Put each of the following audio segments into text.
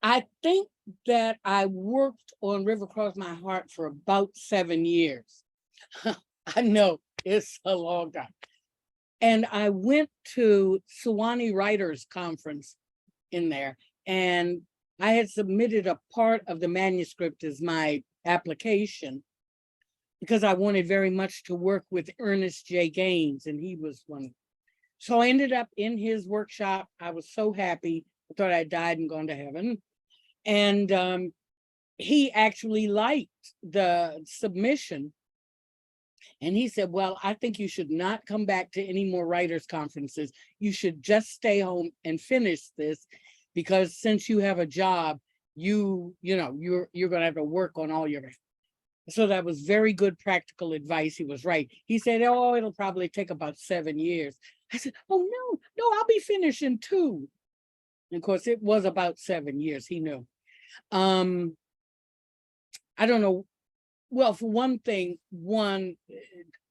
I think that I worked on River Cross My Heart for about 7 years. I know it's a long time. And I went to Sewanee Writers Conference in there, and I had submitted a part of the manuscript as my application because I wanted very much to work with Ernest J. Gaines, and he was one. So I ended up in his workshop. I was so happy. I thought I died and gone to heaven. And he actually liked the submission. And he said, well, I think you should not come back to any more writers' conferences. You should just stay home and finish this, because since you have a job, you're going to have to work on all your. So that was very good practical advice. He was right. He said, oh, it'll probably take about 7 years. I said, oh, no, I'll be finished in 2. And of course, it was about 7 years. He knew. I don't know. Well, for one thing,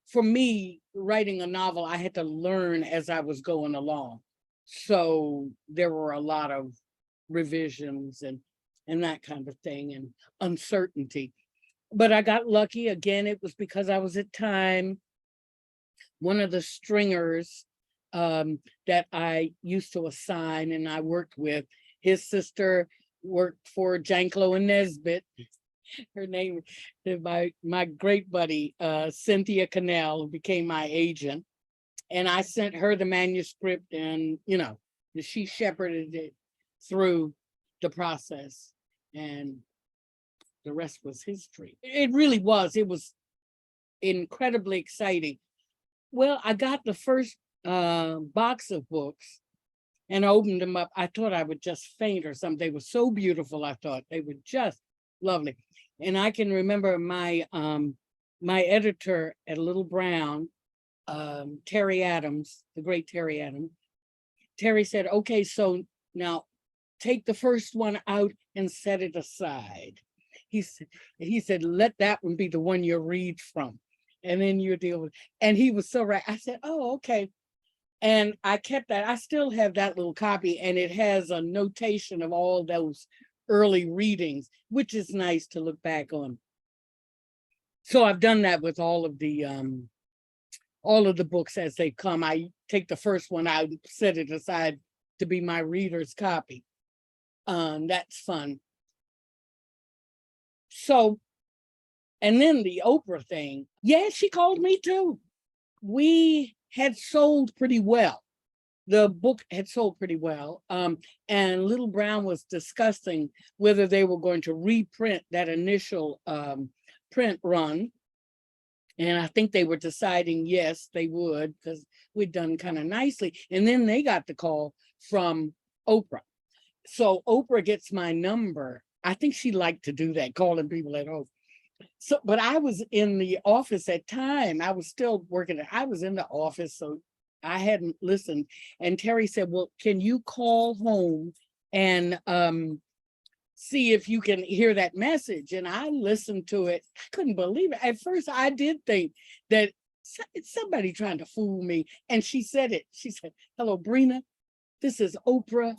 for me, writing a novel, I had to learn as I was going along. So there were a lot of revisions and that kind of thing, and uncertainty. But I got lucky. Again, it was because I was at Time. One of the stringers that I used to assign and I worked with, his sister worked for Janklow and Nesbitt. Her name, my great buddy, Cynthia Cannell, who became my agent. And I sent her the manuscript, and, she shepherded it through the process. And the rest was history. It really was. It was incredibly exciting. Well, I got the first box of books and opened them up. I thought I would just faint or something. They were so beautiful. I thought they were just lovely. And I can remember my editor at Little Brown, Terry Adams, the great Terry Adams. Terry said, okay, so now take the first one out and set it aside. He said, let that one be the one you read from, and then you deal with it. And he was so right. I said, oh, okay. And I kept that. I still have that little copy, and it has a notation of all those early readings, which is nice to look back on. So I've done that with all of the books as they come. I take the first one out and set it aside to be my reader's copy. That's fun. So, and then the Oprah thing. Yeah, she called me too. We had sold pretty well. The book had sold pretty well. And Little Brown was discussing whether they were going to reprint that initial print run. And I think they were deciding, yes, they would, because we'd done kind of nicely. And then they got the call from Oprah. So Oprah gets my number. I think she liked to do that, calling people at home. So, but I was in the office at Time. I was still working. I was in the office, so I hadn't listened. And Terry said, well, can you call home and see if you can hear that message? And I listened to it. I couldn't believe it. At first, I did think that it's somebody trying to fool me. And she said it. She said, hello, Breena, this is Oprah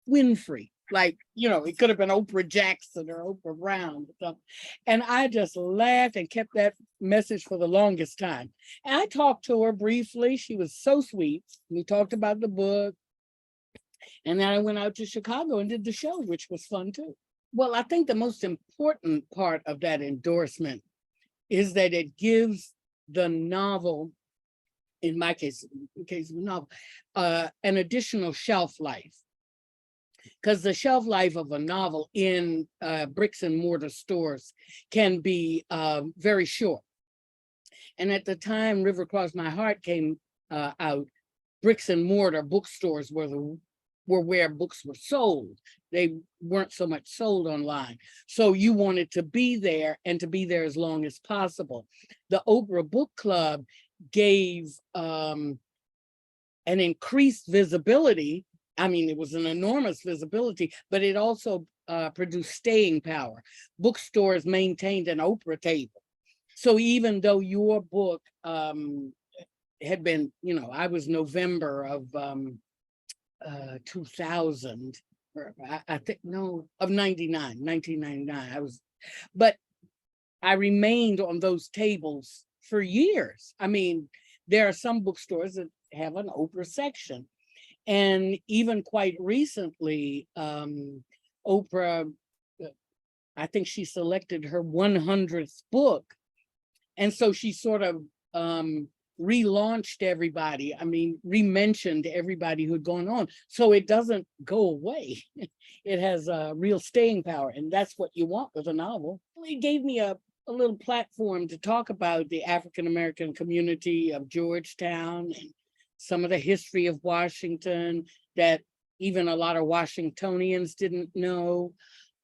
Winfrey. Like, it could have been Oprah Jackson or Oprah Brown or something. And I just laughed and kept that message for the longest time. And I talked to her briefly. She was so sweet. We talked about the book. And then I went out to Chicago and did the show, which was fun too. Well, I think the most important part of that endorsement is that it gives the novel, in my case, in case of a novel, an additional shelf life. Because the shelf life of a novel in bricks and mortar stores can be very short. And at the time River Cross My Heart came out, bricks and mortar bookstores were where books were sold. They weren't so much sold online. So you wanted to be there and to be there as long as possible. The Oprah Book Club gave an increased visibility. I mean, it was an enormous visibility, but it also produced staying power. Bookstores maintained an Oprah table. So even though your book had been, I was November of 2000, or I think, no, of 1999. But I remained on those tables for years. I mean, there are some bookstores that have an Oprah section. And even quite recently, Oprah, uh, I think she selected her 100th book. And so she sort of relaunched everybody. I mean, re-mentioned everybody who had gone on. So it doesn't go away. It has a real staying power. And that's what you want with a novel. It gave me a little platform to talk about the African-American community of Georgetown and some of the history of Washington that even a lot of Washingtonians didn't know.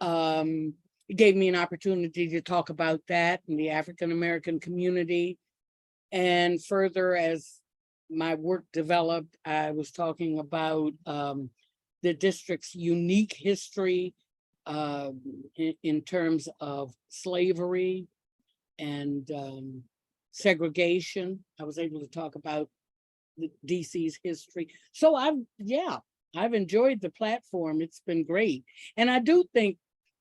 It gave me an opportunity to talk about that in the African-American community. And further, as my work developed, I was talking about the district's unique history in terms of slavery and segregation. I was able to talk about the DC's history. So I've enjoyed the platform. It's been great. And I do think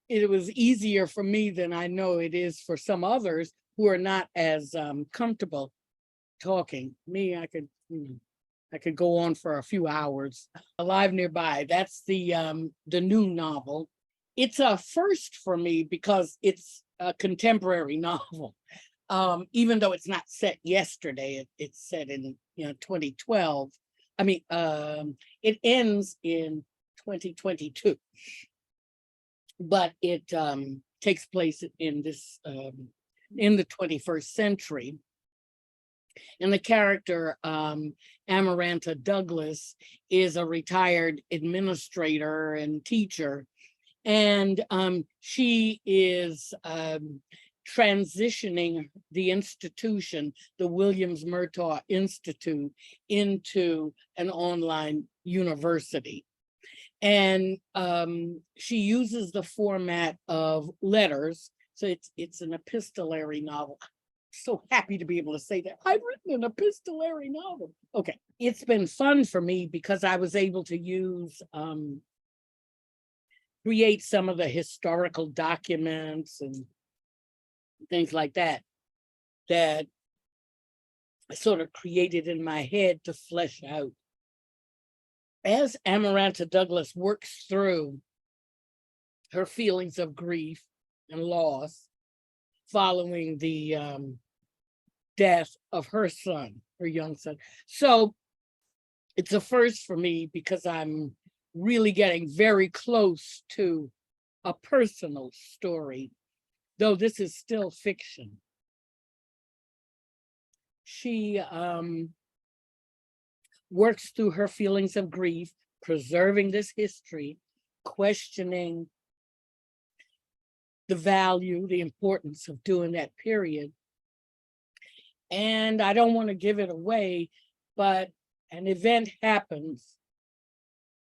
it was easier for me than I know it is for some others who are not as comfortable talking. Me, I could go on for a few hours. Alive Nearby, that's the new novel. It's a first for me because it's a contemporary novel. Even though it's not set yesterday, it's set in 2012. I mean, it ends in 2022, but it takes place in this in the 21st century. And the character, Amaranta Douglas, is a retired administrator and teacher. And she is transitioning the institution, the Williams Murtaugh Institute, into an online university. And she uses the format of letters. So it's an epistolary novel. I'm so happy to be able to say that. I've written an epistolary novel. Okay, it's been fun for me because I was able to use create some of the historical documents and things like that I sort of created in my head to flesh out. As Amaranta Douglas works through her feelings of grief and loss following the death of her son, her young son. So it's a first for me because I'm really getting very close to a personal story, though this is still fiction. She works through her feelings of grief, preserving this history, questioning the value, the importance of doing that period. And I don't want to give it away, but an event happens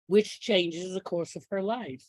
which changes the course of her life.